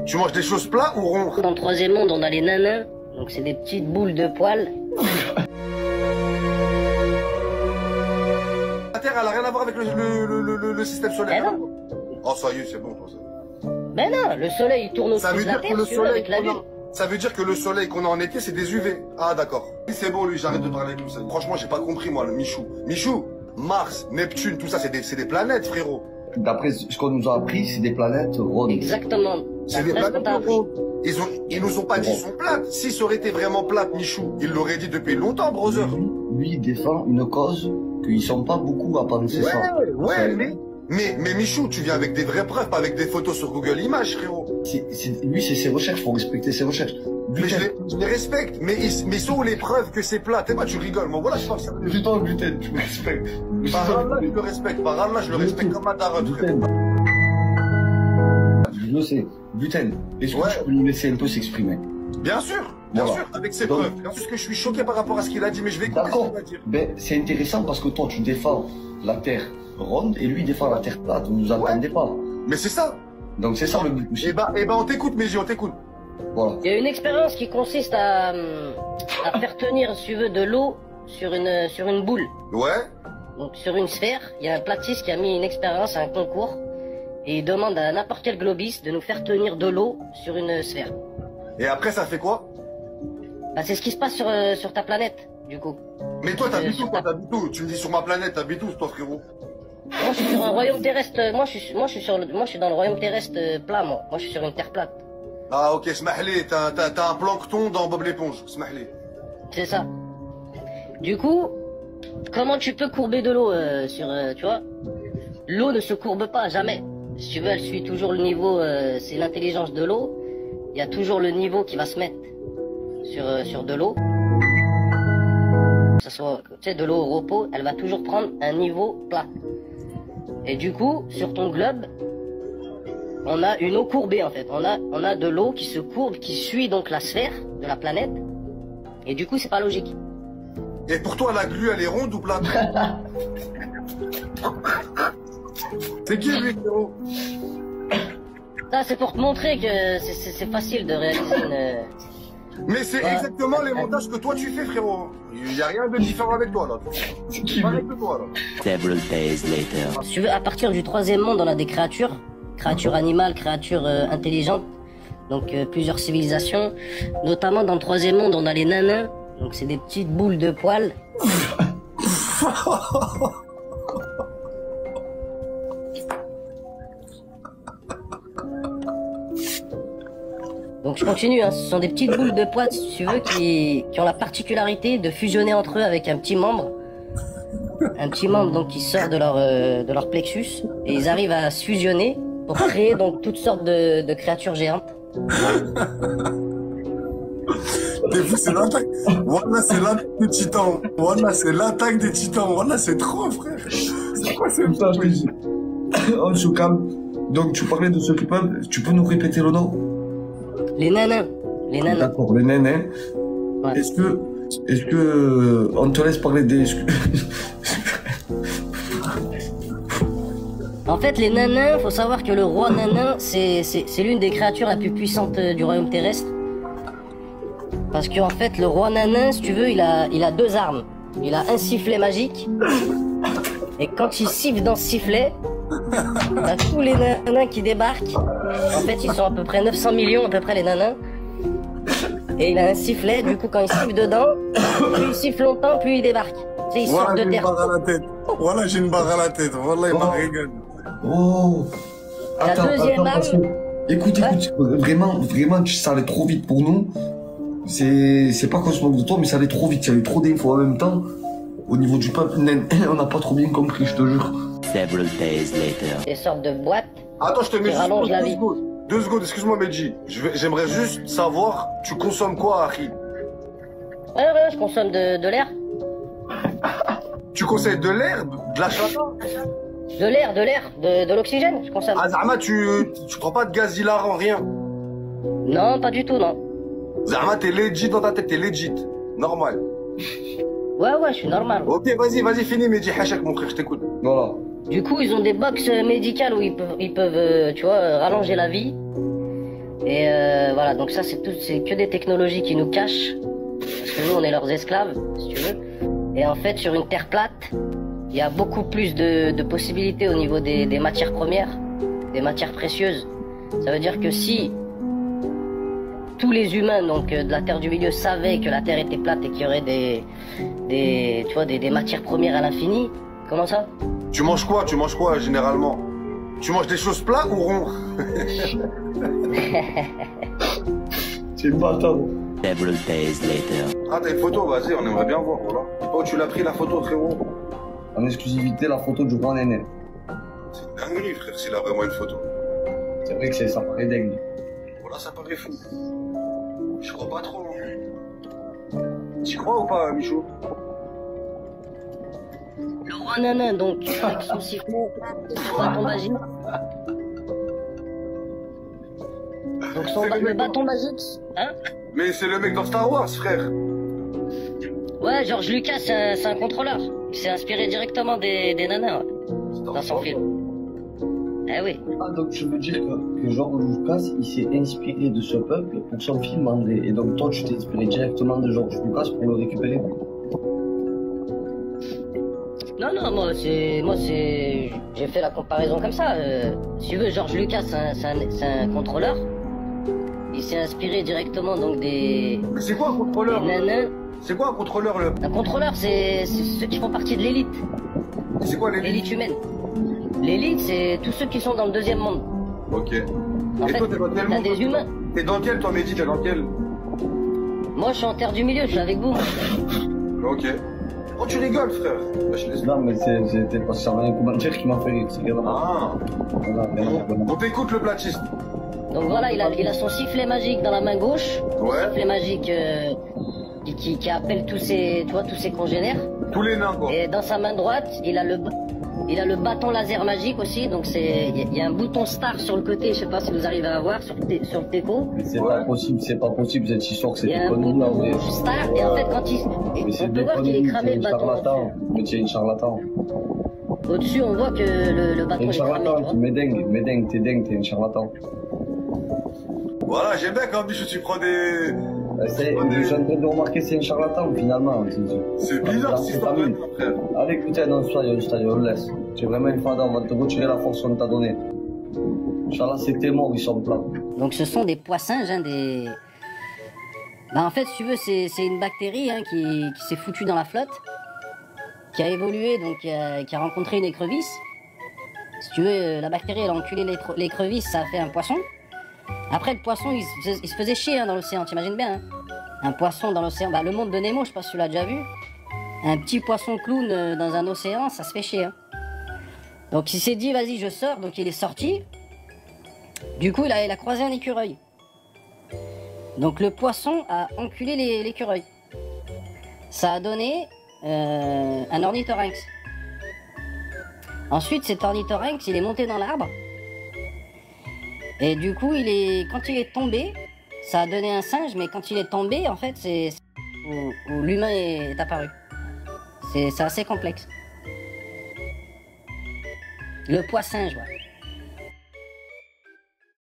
Tu manges des choses plats ou ronds? Dans le troisième monde, on a les nanas. Donc c'est des petites boules de poils. La Terre, elle a rien à voir avec le système solaire. Ben non. Oh, ça y est, c'est bon, toi, ça. Ben non, le soleil il tourne Ça autour veut de la dire Terre, que le si tu veux, soleil avec la Lune. Ça veut dire que le soleil qu'on a en été, c'est des UV. Ah, d'accord. C'est bon, lui, j'arrête de parler comme ça. Franchement, j'ai pas compris, moi, le Michou. Michou, Mars, Neptune, tout ça, c'est des planètes, frérot. D'après ce qu'on nous a appris, c'est des planètes rondes. Exactement. C'est des planètes rondes. Ils nous ont pas dit sont plates. Si ça aurait été vraiment plate, Michou, il l'aurait dit depuis longtemps, brother. Lui, il défend une cause qu'ils sont pas beaucoup à penser ça. Ouais, mais Michou, tu viens avec des vraies preuves, pas avec des photos sur Google Images, frérot. Lui, c'est ses recherches, faut respecter ses recherches. Mais je les respecte, mais sont où les preuves que c'est plat? T'es pas, tu rigoles, moi, voilà, je pense. Putain, Gluten, tu me respectes. Par Allah, je le respecte, par Allah, je le respecte comme un daron, frérot. Je le sais. Gluten, est-ce que tu peux nous laisser un peu s'exprimer? Bien sûr, avec ses preuves. Bien sûr que je suis choqué par rapport à ce qu'il a dit, mais je vais écouter ce qu'il va dire. Ben, c'est intéressant parce que toi, tu défends la Terre ronde et lui défend la Terre plate. Vous nous entendez pas. Mais c'est ça. Donc c'est ça le but. Eh ben, on t'écoute, Meji, on t'écoute. Voilà. Il y a une expérience qui consiste à faire tenir, si tu veux, de l'eau sur une boule. Ouais. Donc sur une sphère, il y a un platiste qui a mis une expérience à un concours et il demande à n'importe quel globiste de nous faire tenir de l'eau sur une sphère. Et après, ça fait quoi? Bah, c'est ce qui se passe sur ta planète, du coup. Mais toi, t'habites où? Tu me dis sur ma planète, t'habites où, toi, frérot? Moi, je suis sur un royaume terrestre. Moi, je suis dans le royaume terrestre plat, moi. Moi, je suis sur une terre plate. Ah, ok, smahli, t'as un plancton dans Bob l'éponge, smahli. C'est ça. Du coup, comment tu peux courber de l'eau tu vois? L'eau ne se courbe pas, jamais. Si tu veux, elle suit toujours le niveau, c'est l'intelligence de l'eau. Il y a toujours le niveau qui va se mettre sur de l'eau. Que ce soit, tu sais, de l'eau au repos, elle va toujours prendre un niveau plat. Et du coup, sur ton globe, on a une eau courbée en fait. On a de l'eau qui se courbe, qui suit donc la sphère de la planète. Et du coup, c'est pas logique. Et pour toi, la glu, elle est ronde ou plate? C'est qui lui, frérot? Ça, c'est pour te montrer que c'est facile de réaliser une... Mais c'est exactement les montages que toi tu fais, frérot. Il n'y a rien de différent avec toi, là. C'est pareil que toi, là. Several days later. Si tu veux, à partir du troisième monde, on a des créatures. Créatures animales, créatures intelligentes. Donc plusieurs civilisations. Notamment dans le troisième monde, on a les nanas. Donc c'est des petites boules de poils. Donc je continue, hein. Ce sont des petites boules de poils, si tu veux, qui ont la particularité de fusionner entre eux avec un petit membre. Un petit membre donc qui sort de leur plexus. Et ils arrivent à se fusionner pour créer donc toutes sortes de créatures géantes. T'es fou, c'est l'attaque. Voilà, c'est l'attaque des titans. Voilà, c'est l'attaque des titans. Voilà, c'est trop, frère. C'est quoi ce putain, je te dis. On se calme. Donc tu parlais de ce peuple, tu peux nous répéter le nom? Les nanas. Les nanas. D'accord, les nanas. Ouais. Est-ce que on te laisse parler des... En fait, les nanas, faut savoir que le roi nanin, c'est l'une des créatures la plus puissantes du royaume terrestre. Parce qu'en fait, le roi nanin, si tu veux, il a deux armes. Il a un sifflet magique. Et quand il siffle dans ce sifflet, t'as tous les nanas qui débarquent. En fait, ils sont à peu près 900 millions, à peu près, les nanas. Et il a un sifflet, du coup, quand il siffle dedans, plus il siffle longtemps, plus il débarque. Tu sais, il sort de terre. Voilà, j'ai une barre à la tête. Voilà, il m'a rigolé. Oh. La deuxième arme... Écoute, vraiment, ça allait trop vite pour nous. C'est pas qu'on se moque de toi, mais ça allait trop vite. Il y avait trop d'infos en même temps. Au niveau du peuple, on n'a pas trop bien compris, je te jure. Several days later. Des sortes de boîtes. Attends, je te mets qui rallongent la vie. 2 secondes, excuse-moi, Medji. J'aimerais juste savoir, tu consommes quoi, Akhi? Ouais, je consomme de l'air. Tu conseilles de l'air, de la chata? De l'air, de l'oxygène, je consomme. Ah, Zama, tu prends pas de gaz hilarant, rien? Non, pas du tout, non. Zama, t'es legit dans ta tête, t'es legit. Normal. Ouais, je suis normal. Ok, vas-y, finis, Medji, hachak, mon frère, je t'écoute. Voilà. Du coup, ils ont des box médicales où ils peuvent tu vois, rallonger la vie. Et voilà, donc ça c'est que des technologies qui nous cachent, parce que nous on est leurs esclaves, si tu veux. Et en fait sur une terre plate, il y a beaucoup plus de possibilités au niveau des matières premières, des matières précieuses. Ça veut dire que si tous les humains donc de la Terre du Milieu savaient que la Terre était plate et qu'il y aurait tu vois, des matières premières à l'infini, comment ça? Tu manges quoi généralement? Tu manges des choses plates ou ronds? C'est une bâtard. Several days later. Ah, t'as une photo, vas-y, on aimerait bien voir, voilà. Oh, tu l'as pris la photo, frérot? En exclusivité, la photo du roi Néné. C'est une dinguerie, frère, s'il a vraiment une photo. C'est vrai que ça paraît dingue. Voilà, ça paraît fou. Je crois pas trop. Tu crois ou pas, Michou? Le roi nanin, donc, avec son sifflet, son bâton magique. Donc le bâton magique, hein? Mais c'est le mec dans Star Wars, frère. Ouais, George Lucas, c'est un contrôleur. Il s'est inspiré directement des nanas, ouais, dans son film. Eh oui. Ah, donc tu veux dire que George Lucas, il s'est inspiré de ce peuple pour son film André. Et donc toi, tu t'es inspiré directement de George Lucas pour le récupérer? Non, moi j'ai fait la comparaison comme ça. Si tu veux, George Lucas, c'est un contrôleur. Il s'est inspiré directement donc des. Mais c'est quoi un contrôleur? Des nanas. C'est quoi un contrôleur, le... Un contrôleur, c'est ceux qui font partie de l'élite. C'est quoi l'élite? L'élite humaine. L'élite, c'est tous ceux qui sont dans le deuxième monde. Ok. En Et fait, toi, t'es dans quel t'as monde? des humains. T'es dans quel, toi, Mehdi? T'es dans quel? Moi, je suis en terre du milieu, je suis avec vous. Ok. Oh, tu rigoles, frère. Bah, je laisse. Non, mais c'était parce que ça avait un commentaire qui m'a fait rire. C'est grave. Ah. Voilà, On t'écoute, le platiste. Donc voilà, il a son sifflet magique dans la main gauche. Ouais. Sifflet magique qui appelle tous ses congénères. Tous les nains, quoi. Et dans sa main droite, il a le bâton laser magique aussi. Donc il y a un bouton star sur le côté. Je sais pas si vous arrivez à voir sur le déco. Mais c'est pas possible cette histoire que Il y c'était a un connu là. bouton star et en fait quand Mais on peut voir qu'il est cramé le bâton. Mais tu es un charlatan. Au-dessus, on voit que le bâton T'es un est cramé. charlatan, Tu vois. mais dingue, t'es un charlatan. Voilà, j'aime bien quand Michou, tu prends des... Je suis en train de remarquer c'est un charlatan finalement. C'est bizarre, cette histoire de nains, frère. Allez, putain, non, soyons, on le laisse. Tu es vraiment une fada, on va te retirer la force qu'on t'a donnée. Inch'Allah, c'est tes morts, ils sont plats. Donc ce sont des poissinges, hein, des... Bah en fait, si tu veux, c'est une bactérie hein, qui s'est foutue dans la flotte, qui a évolué, donc qui a rencontré une écrevisse. Si tu veux, la bactérie, elle a enculé l'écrevisse, ça a fait un poisson. Après, le poisson, il se faisait chier hein, dans l'océan, t'imagines bien. Hein. Un poisson dans l'océan, bah le monde de Nemo, je sais pas si tu l'as déjà vu. Un petit poisson clown dans un océan, ça se fait chier. Hein. Donc il s'est dit, vas-y, je sors, donc il est sorti. Du coup, il a croisé un écureuil. Donc le poisson a enculé l'écureuil. Ça a donné un ornithorynx. Ensuite, cet ornithorynx, il est monté dans l'arbre. Et du coup, quand il est tombé, ça a donné un singe, mais quand il est tombé, en fait, c'est où l'humain est apparu. C'est assez complexe. Le poissinge, voilà.